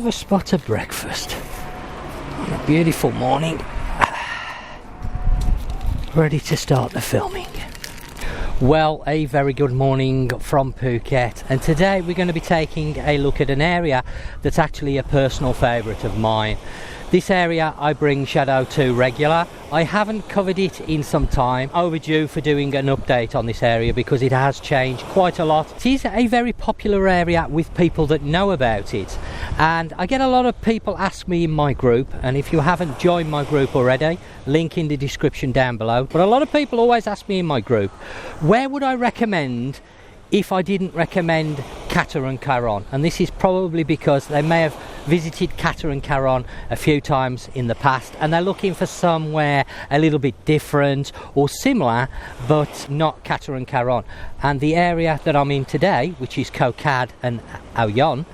have a spot of breakfast on a beautiful morning, ready to start the filming. Well, a very good morning from Phuket, and today we're going to be taking a look at an area that's actually a personal favourite of mine. This area I bring Shadow to regular. I haven't covered it in some time. Overdue for doing an update on this area because it has changed quite a lot. It is a very popular area with people that know about it, and I get a lot of people ask me in my group, and if you haven't joined my group already, link in the description down below. But a lot of people always ask me in my group, where would I recommend if I didn't recommend Kata and Karon? And this is probably because they may have visited Kata and Karon a few times in the past, and they're looking for somewhere a little bit different or similar, but not Kata and Karon. And the area that I'm in today, which is Kao Khad Ao-Yon,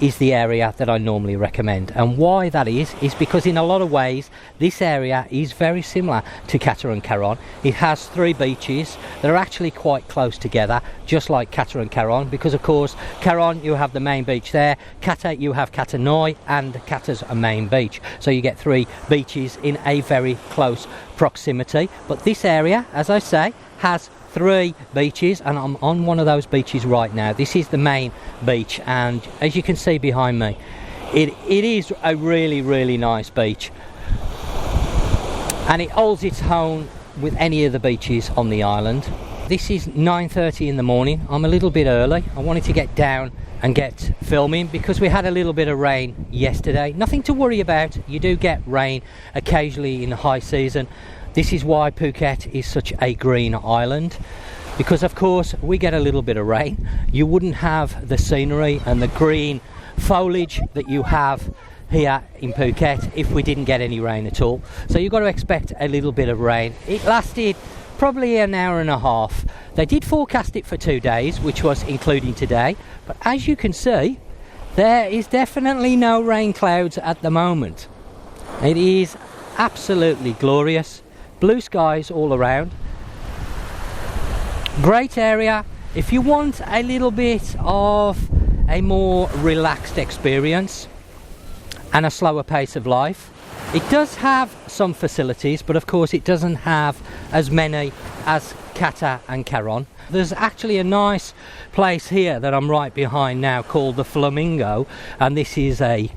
is the area that I normally recommend. And why that is because in a lot of ways this area is very similar to Kata and Karon. It has 3 beaches that are actually quite close together, just like Kata and Karon, because of course Karon you have the main beach there, Kata you have Kata Noi, and Kata's a main beach, so you get 3 beaches in a very close proximity. But this area, as I say, has 3 beaches, and I'm on one of those beaches right now. This is the main beach, and as you can see behind me, it is a really nice beach, and it holds its own with any of the beaches on the island. This is 9:30 in the morning. I'm a little bit early. I wanted to get down and get filming because we had a little bit of rain yesterday. Nothing to worry about. You do get rain occasionally in the high season. This is why Phuket is such a green island, because of course we get a little bit of rain. You wouldn't have the scenery and the green foliage that you have here in Phuket if we didn't get any rain at all. So you've got to expect a little bit of rain. It lasted probably an hour and a half. They did forecast it for 2 days, which was including today, but as you can see, there is definitely no rain clouds at the moment. It is absolutely glorious. Blue skies all around. Great area if you want a little bit of a more relaxed experience and a slower pace of life. It does have some facilities, but of course it doesn't have as many as Kata and Karon. There's actually a nice place here that I'm right behind now called the Flamingo, and this is a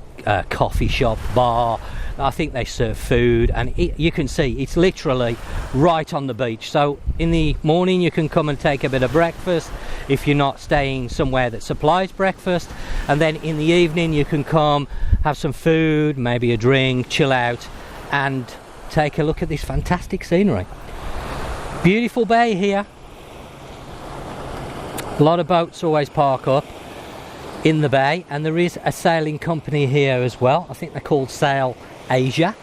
coffee shop, bar. I think they serve food, and you can see it's literally right on the beach. So in the morning you can come and take a bit of breakfast if you're not staying somewhere that supplies breakfast, and then in the evening you can come have some food, maybe a drink, chill out and take a look at this fantastic scenery. Beautiful bay here. A lot of boats always park up in the bay, and there is a sailing company here as well. I think they're called Sail Asia.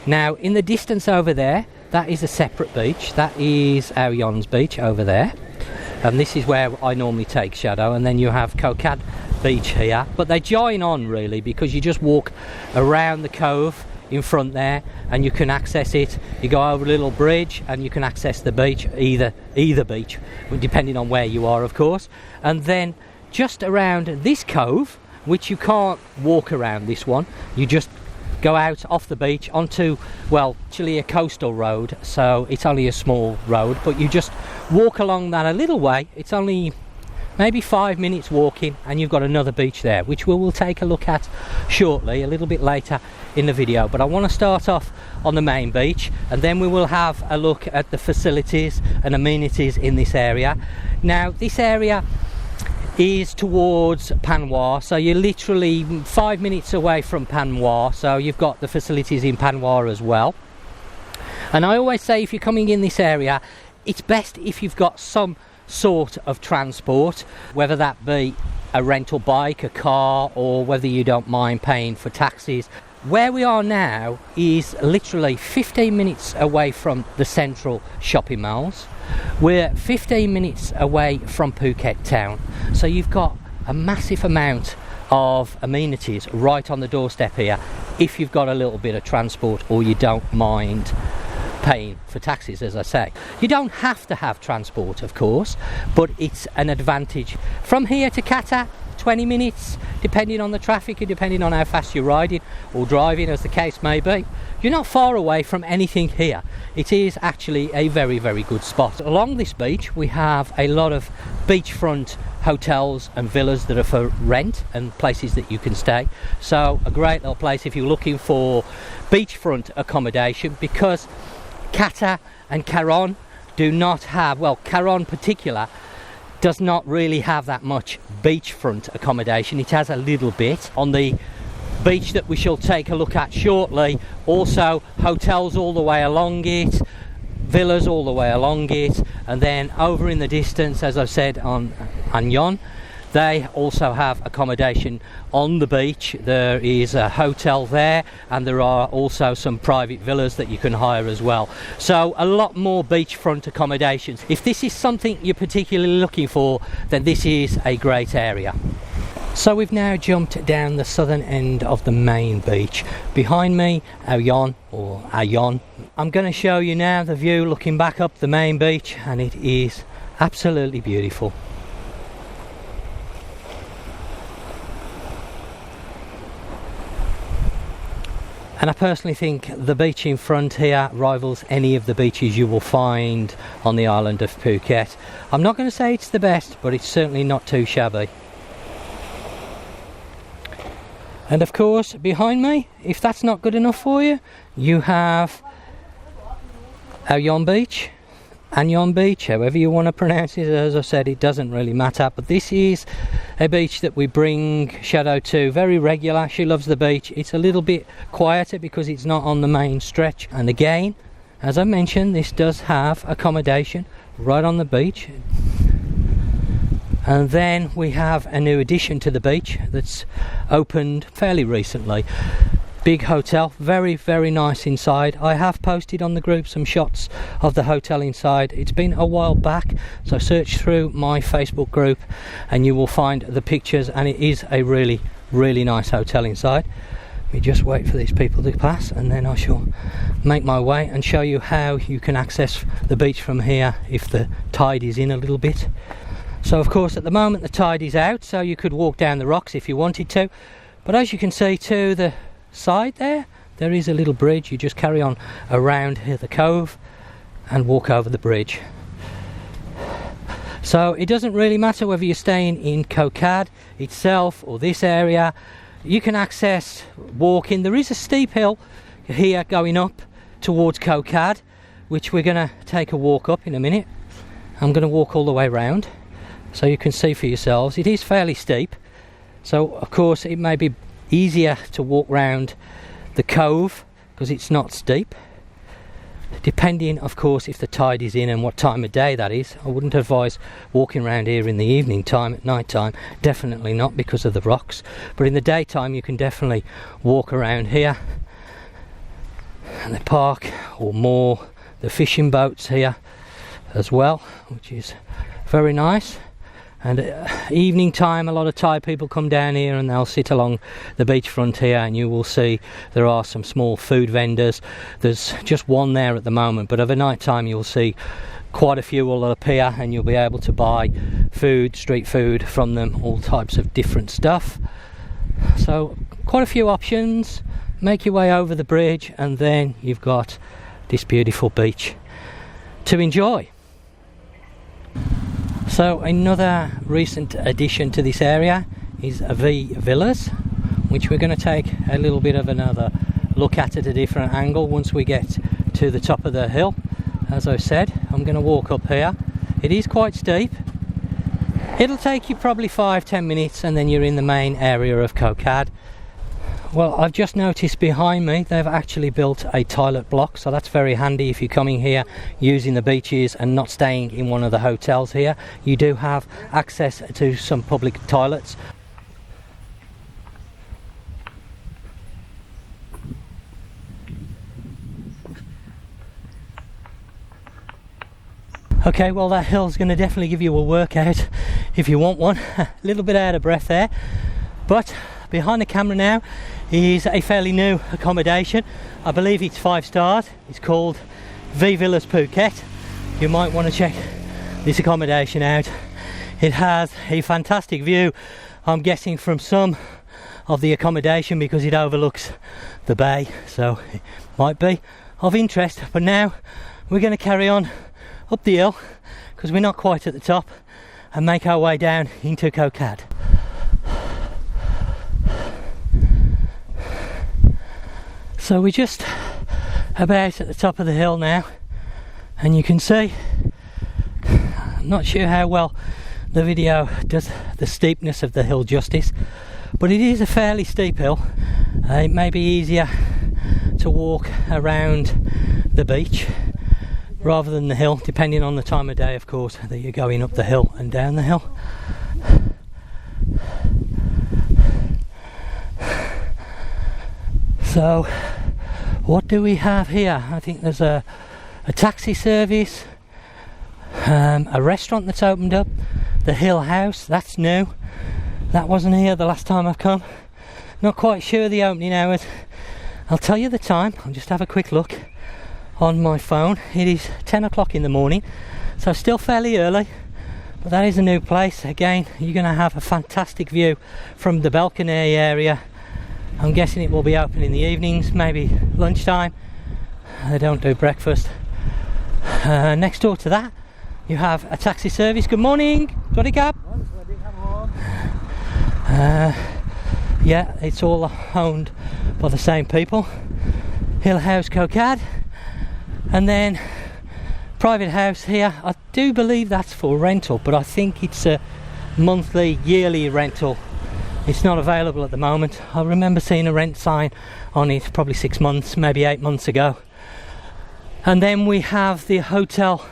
Now in the distance over there, that is a separate beach. That is Ao-Yon's beach over there, and this is where I normally take Shadow. And then you have Kao Khad beach here, but they join on really because you just walk around the cove in front there and you can access it. You go over a little bridge and you can access the beach, either beach, depending on where you are of course. And then just around this cove, which you can't walk around this one, you just go out off the beach onto, well, actually a coastal road, so it's only a small road, but you just walk along that a little way. It's only maybe 5 minutes walking, and you've got another beach there, which we will take a look at shortly, a little bit later in the video. But I want to start off on the main beach, and then we will have a look at the facilities and amenities in this area. Now this area is towards Panwaburi, so you're literally 5 minutes away from Panwaburi, so you've got the facilities in Panwaburi as well. And I always say if you're coming in this area, it's best if you've got some sort of transport, whether that be a rental bike, a car, or whether you don't mind paying for taxis. Where we are now is literally 15 minutes away from the central shopping malls. We're 15 minutes away from Phuket Town, so you've got a massive amount of amenities right on the doorstep here if you've got a little bit of transport or you don't mind paying for taxis. As I say, you don't have to have transport of course, but it's an advantage. From here to Kata, 20 minutes, depending on the traffic and depending on how fast you're riding or driving, as the case may be. You're not far away from anything here. It is actually a very, very good spot. Along this beach we have a lot of beachfront hotels and villas that are for rent and places that you can stay. So a great little place if you're looking for beachfront accommodation, because Kata and Karon do not have, well, Karon in particular does not really have that much beachfront accommodation. It has a little bit on the beach that we shall take a look at shortly. Also hotels all the way along it, villas all the way along it, and then over in the distance, as I've said, on Ao-Yon, they also have accommodation on the beach. There is a hotel there, and there are also some private villas that you can hire as well. So a lot more beachfront accommodations. If this is something you're particularly looking for, then this is a great area. So we've now jumped down the southern end of the main beach. Behind me, Ao-Yon, or Ao-Yon. I'm going to show you now the view looking back up the main beach, and it is absolutely beautiful. And I personally think the beach in front here rivals any of the beaches you will find on the island of Phuket. I'm not going to say it's the best, but it's certainly not too shabby. And of course, behind me, if that's not good enough for you, you have Ao-Yon Beach, Ao-Yon Beach, however you want to pronounce it. As I said, it doesn't really matter, but this is a beach that we bring Shadow to very regular. She loves the beach. It's a little bit quieter because it's not on the main stretch, and again, as I mentioned, this does have accommodation right on the beach. And then we have a new addition to the beach that's opened fairly recently. Big hotel, very, very nice inside. I have posted on the group some shots of the hotel inside. It's been a while back, so search through my Facebook group and you will find the pictures, and it is a really, really nice hotel inside. Let me just wait for these people to pass, and then I shall make my way and show you how you can access the beach from here if the tide is in a little bit. So of course at the moment the tide is out, so you could walk down the rocks if you wanted to, but as you can see to the side there is a little bridge. You just carry on around here the cove and walk over the bridge. So it doesn't really matter whether you're staying in Kao Khad itself or this area. You can access walking. There is a steep hill here going up towards Kao Khad, which we're going to take a walk up in a minute. I'm going to walk all the way around so you can see for yourselves. It is fairly steep, so of course it may be easier to walk round the cove because it's not steep, depending of course if the tide is in and what time of day that is. I wouldn't advise walking around here in the evening time, at night time, definitely not, because of the rocks, but in the daytime you can definitely walk around here. And the park or more the fishing boats here as well, which is very nice. And evening time, a lot of Thai people come down here and they'll sit along the beachfront here, and you will see there are some small food vendors. There's just one there at the moment, but over night time you'll see quite a few will appear, and you'll be able to buy food, street food from them, all types of different stuff. So quite a few options. Make your way over the bridge and then you've got this beautiful beach to enjoy. So another recent addition to this area is Villas, which we're going to take a little bit of another look at a different angle once we get to the top of the hill. As I said, I'm going to walk up here. It is quite steep. It'll take you probably 5-10 minutes and then you're in the main area of Kao Khad. Well, I've just noticed behind me they've actually built a toilet block, so that's very handy if you're coming here using the beaches and not staying in one of the hotels here. You do have access to some public toilets. Okay, well that hill's going to definitely give you a workout if you want one. A little bit out of breath there, but behind the camera now is a fairly new accommodation. I believe it's 5 stars. It's called Villas Phuket. You might want to check this accommodation out. It has a fantastic view I'm guessing from some of the accommodation because it overlooks the bay, so it might be of interest. But now we're going to carry on up the hill because we're not quite at the top and make our way down into Kao Khad. So we're just about at the top of the hill now, and you can see, I'm not sure how well the video does the steepness of the hill justice, but it is a fairly steep hill. It may be easier to walk around the beach rather than the hill, depending on the time of day, of course, that you're going up the hill and down the hill. So what do we have here? I think there's a taxi service, a restaurant that's opened up, the Hill House, that's new, that wasn't here the last time I've come. Not quite sure the opening hours. I'll tell you the time. I'll just have a quick look on my phone. It is 10 o'clock in the morning, so still fairly early, but that is a new place. Again, you're going to have a fantastic view from the balcony area. I'm guessing it will be open in the evenings, maybe lunchtime. They don't do breakfast. Next door to that you have a taxi service. Good morning, Swadee Kap. Yeah, it's all owned by the same people. Hill House, Kao Khad. And then private house here. I do believe that's for rental, but I think it's a monthly, yearly rental. It's not available at the moment. I remember seeing a rent sign on it probably 6 months, maybe 8 months ago. And then we have the hotel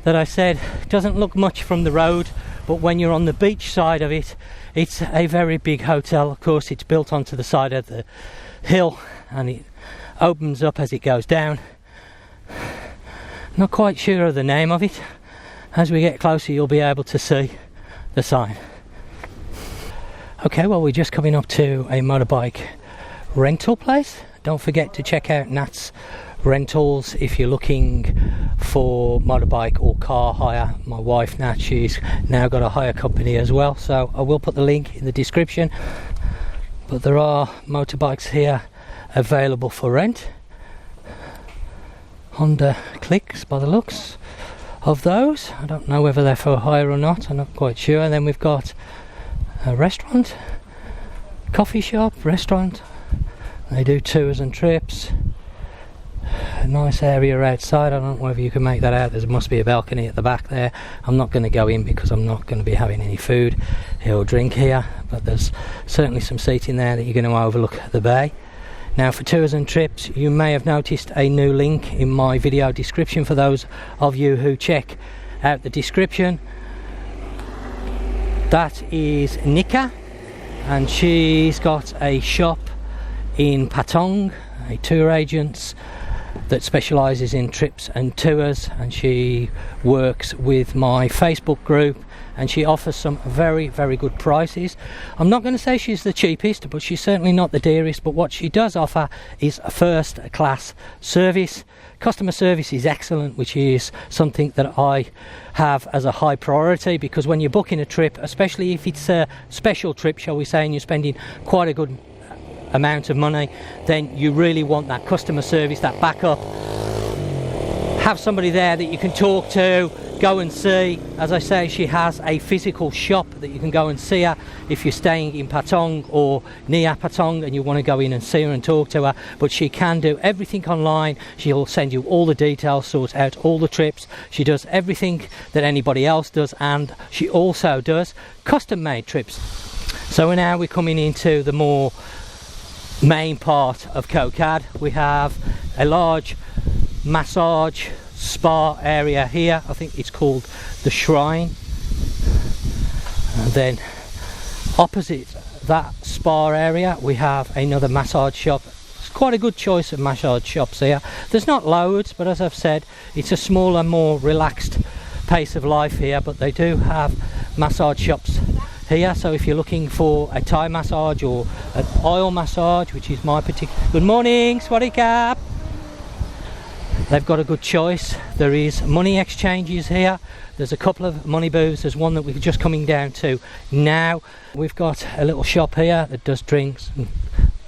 that I said doesn't look much from the road, but when you're on the beach side of it, it's a very big hotel. Of course, it's built onto the side of the hill and it opens up as it goes down. Not quite sure of the name of it. As we get closer, you'll be able to see the sign. Okay, well, we're just coming up to a motorbike rental place. Don't forget to check out Nat's Rentals if you're looking for motorbike or car hire. My wife Nat, she's now got a hire company as well, so I will put the link in the description. But there are motorbikes here available for rent. Honda Clicks by the looks of those. I don't know whether they're for hire or not, I'm not quite sure. And then we've got a restaurant, coffee shop, restaurant. They do tours and trips. A nice area outside. I don't know whether you can make that out. There must be a balcony at the back there. I'm not going to go in because I'm not going to be having any food or drink here, but there's certainly some seating there that you're going to overlook the bay. Now, for tours and trips, you may have noticed a new link in my video description for those of you who check out the description. That is Nika, and she's got a shop in Patong, a tour agent that specialises in trips and tours, and she works with my Facebook group and she offers some very, very good prices. I'm not going to say she's the cheapest, but she's certainly not the dearest, but what she does offer is a first class service. Customer service is excellent, which is something that I have as a high priority, because when you're booking a trip, especially if it's a special trip, shall we say, and you're spending quite a good amount of money, then you really want that customer service, that backup. Have somebody there that you can talk to, go and see. As I say, she has a physical shop that you can go and see her if you're staying in Patong or near Patong and you want to go in and see her and talk to her. But she can do everything online. She'll send you all the details, sort out all the trips. She does everything that anybody else does, and she also does custom made trips. So now we're coming into the more main part of Kao Khad. We have a large massage spa area here. I think it's called the Shrine, and then opposite that spa area we have another massage shop. It's quite a good choice of massage shops here. There's not loads, but as I've said, it's a smaller, more relaxed pace of life here, but they do have massage shops here. So if you're looking for a Thai massage or an oil massage, which is my particular... Good morning, Swadee Kap. They've got a good choice. There is money exchanges here. There's a couple of money booths. There's one that we're just coming down to now. We've got a little shop here that does drinks, and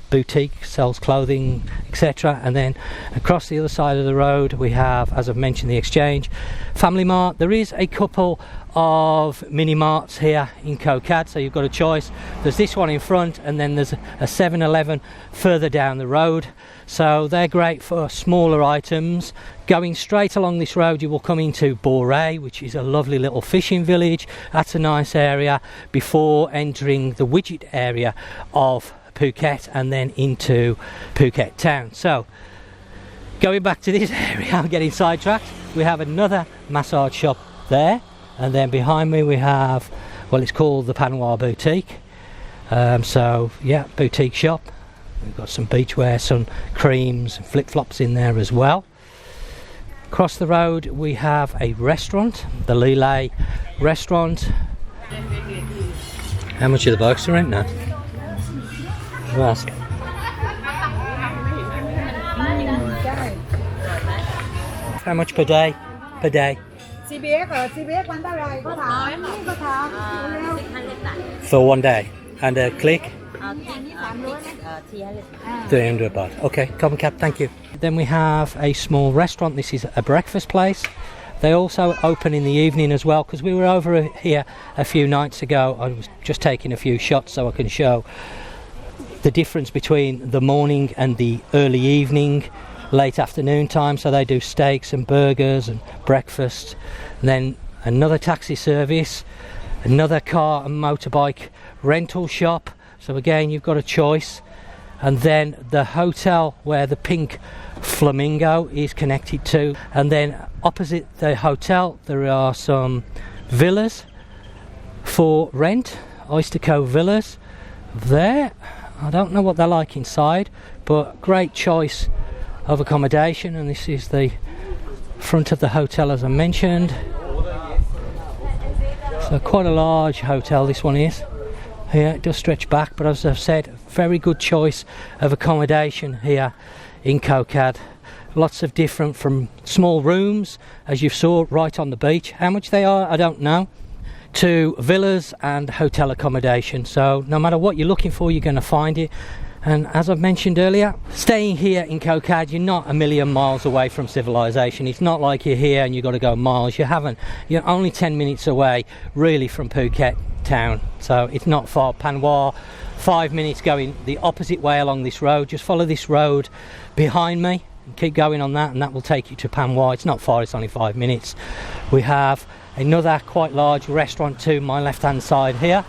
boutique, sells clothing, etc. And then across the other side of the road we have, as I've mentioned, the exchange. Family Mart. There is a couple of mini marts here in Kao Khad, so you've got a choice. There's this one in front, and then there's a 7-Eleven further down the road. So they're great for smaller items. Going straight along this road you will come into Bore, which is a lovely little fishing village. That's a nice area before entering the widget area of Phuket and then into Phuket Town. So going back to this area, I'm getting sidetracked. We have another massage shop there, and then behind me we have, well, it's called the Panwaburi boutique. So yeah, boutique shop. We've got some beachwear, some creams and flip-flops in there as well. Across the road we have a restaurant, the Lile restaurant. How much are the bikes to rent now? Who asked? How much per day? Per day? For one day? And a click? 300 baht. Okay, Kao Khad, thank you. Then we have a small restaurant. This is a breakfast place. They also open in the evening as well, because we were over here a few nights ago. I was just taking a few shots so I can show the difference between the morning and the early evening, late afternoon time. So they do steaks and burgers and breakfast. And then another taxi service, another car and motorbike rental shop. So again, you've got a choice. And then the hotel where the pink flamingo is connected to. And then opposite the hotel there are some villas for rent, Oyster Cove Villas there. I don't know what they're like inside, but great choice of accommodation. And this is the front of the hotel, as I mentioned. So quite a large hotel this one is. Here it does stretch back, but as I've said, very good choice of accommodation here in Kao Khad. Lots of different, from small rooms, as you saw, right on the beach. How much they are, I don't know, to villas and hotel accommodation. So no matter what you're looking for, you're going to find it. And as I've mentioned earlier, staying here in Kao Khad, you're not a million miles away from civilization. It's not like you're here and you've got to go miles. You're only 10 minutes away really from Phuket Town, so it's not far. Panwaburi, 5 minutes going the opposite way along this road. Just follow this road behind me and keep going on that, and that will take you to Panwaburi. It's not far, it's only 5 minutes. We have another quite large restaurant to my left hand side here.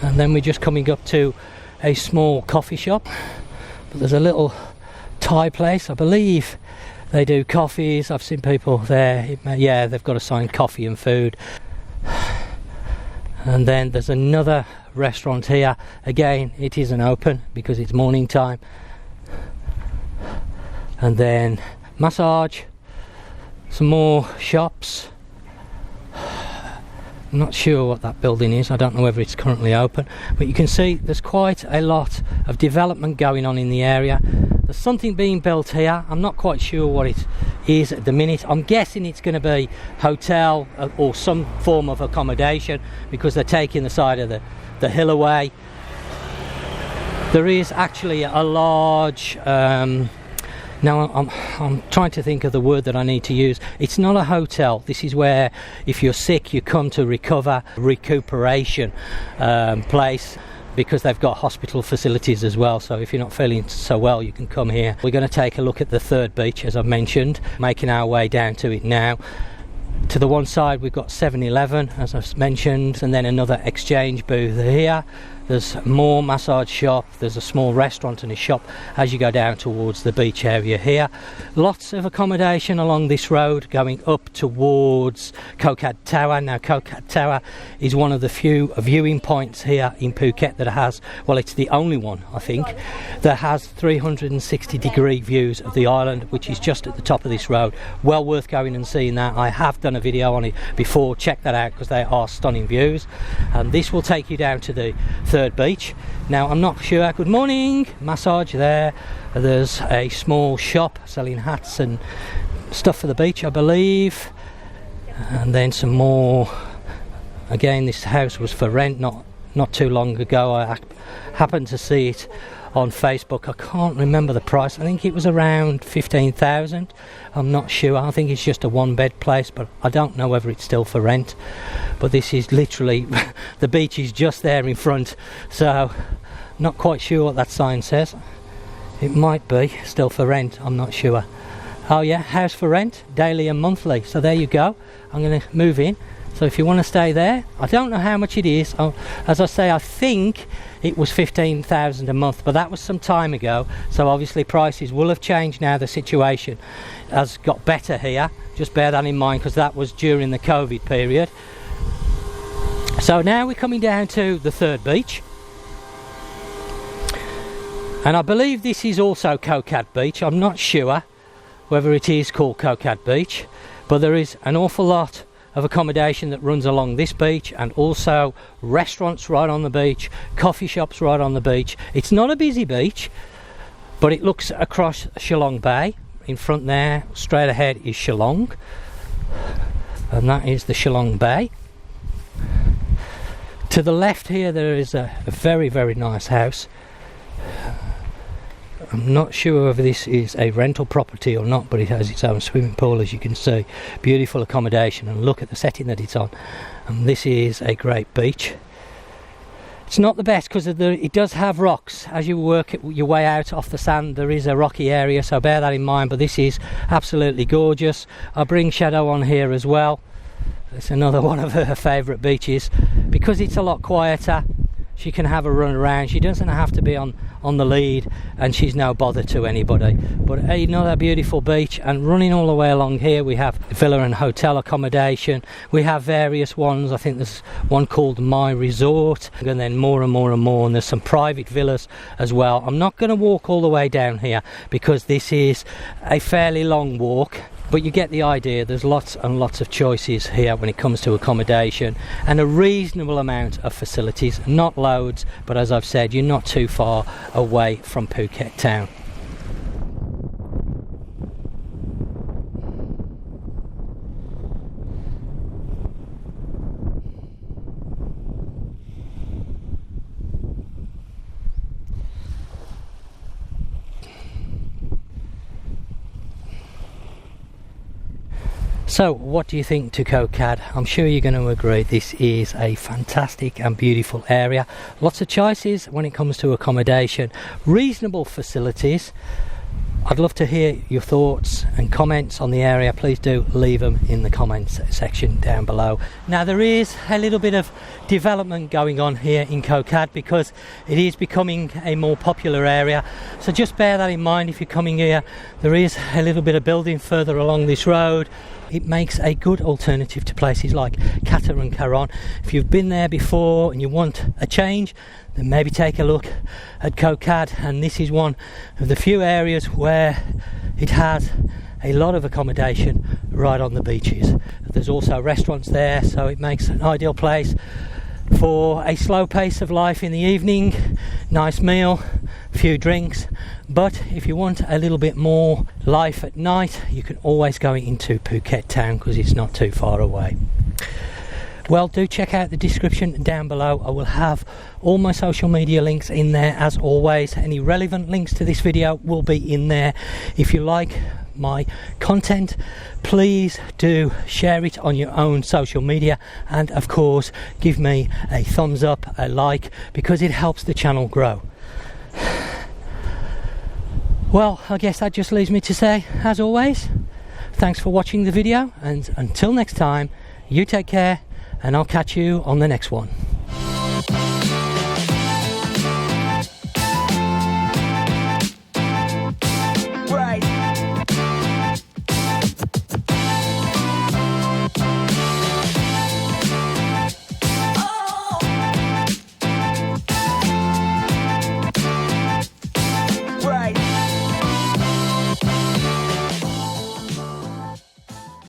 And then we're just coming up to a small coffee shop. But there's a little Thai place, I believe they do coffees. I've seen people there. Yeah, they've got a sign, coffee and food. And then there's another restaurant here. Again, it isn't open because it's morning time. And then massage, some more shops. I'm not sure what that building is. I don't know whether it's currently open, but you can see there's quite a lot of development going on in the area. There's something being built here. I'm not quite sure what it is at the minute. I'm guessing it's going to be hotel or some form of accommodation, because they're taking the side of the hill away. There is actually a large now I'm trying to think of the word that I need to use. It's not a hotel. This is where, if you're sick, you come to recuperation place, because they've got hospital facilities as well. So if you're not feeling so well, you can come here. We're going to take a look at the third beach, as I've mentioned, making our way down to it now. To the one side we've got 7-Eleven, as I've mentioned, and then another exchange booth here. There's more massage shop, there's a small restaurant and a shop as you go down towards the beach area here. Lots of accommodation along this road going up towards Kao Khad Tower. Now Kao Khad Tower is one of the few viewing points here in Phuket that has, well, it's the only one I think that has 360-degree views of the island, which is just at the top of this road. Well worth going and seeing that. I have done a video on it before, check that out because they are stunning views. And this will take you down to the third beach. Now I'm not sure, good morning, massage there. There's a small shop selling hats and stuff for the beach I believe, and then some more. Again, this house was for rent not too long ago. I happened to see it on Facebook. I can't remember the price. I think it was around 15,000. I'm not sure. I think it's just a one-bed place, but I don't know whether it's still for rent. But this is literally the beach is just there in front, so not quite sure what that sign says. It might be still for rent, I'm not sure. Oh yeah, house for rent, daily and monthly. So there you go. I'm going to move in. So if you want to stay there, I don't know how much it is. As I say, I think it was 15,000 a month, but that was some time ago. So obviously prices will have changed now. The situation has got better here. Just bear that in mind because that was during the COVID period. So now we're coming down to the third beach. And I believe this is also Kao Khad Beach. I'm not sure whether it is called Kao Khad Beach, but there is an awful lot of accommodation that runs along this beach, and also restaurants right on the beach, coffee shops right on the beach. It's not a busy beach, but it looks across Shillong Bay. In front there, straight ahead, is Shillong, and that is the Shillong Bay. To the left here there is a very, very nice house. I'm not sure if this is a rental property or not, but it has its own swimming pool, as you can see. Beautiful accommodation, and look at the setting that it's on. And this is a great beach. It's not the best because it does have rocks. As you work your way out off the sand, there is a rocky area, so bear that in mind. But this is absolutely gorgeous. I'll bring Shadow on here as well. It's another one of her favourite beaches because it's a lot quieter. She can have a run around. She doesn't have to be on the lead, and she's no bother to anybody. But another beautiful beach, and running all the way along here we have villa and hotel accommodation. We have various ones. I think there's one called My Resort, and then more and more and more, and there's some private villas as well. I'm not going to walk all the way down here because this is a fairly long walk, but you get the idea. There's lots and lots of choices here when it comes to accommodation, and a reasonable amount of facilities. Not loads, but as I've said, you're not too far away from Phuket Town. So what do you think to Kao Khad? I'm sure you're going to agree this is a fantastic and beautiful area. Lots of choices when it comes to accommodation, reasonable facilities. I'd love to hear your thoughts and comments on the area. Please do leave them in the comments section down below. Now there is a little bit of development going on here in Kao Khad because it is becoming a more popular area. So just bear that in mind if you're coming here. There is a little bit of building further along this road. It makes a good alternative to places like Kata and Karon. If you've been there before and you want a change, then maybe take a look at Kao Khad. And this is one of the few areas where it has a lot of accommodation right on the beaches. There's also restaurants there, so it makes an ideal place for a slow pace of life in the evening. Nice meal, a few drinks. But if you want a little bit more life at night, you can always go into Phuket Town because it's not too far away. Well, do check out the description down below. I will have all my social media links in there as always. Any relevant links to this video will be in there. If you like my content, please do share it on your own social media, and of course give me a thumbs up, a like, because it helps the channel grow. Well, I guess that just leaves me to say, as always, thanks for watching the video, and until next time, you take care, and I'll catch you on the next one.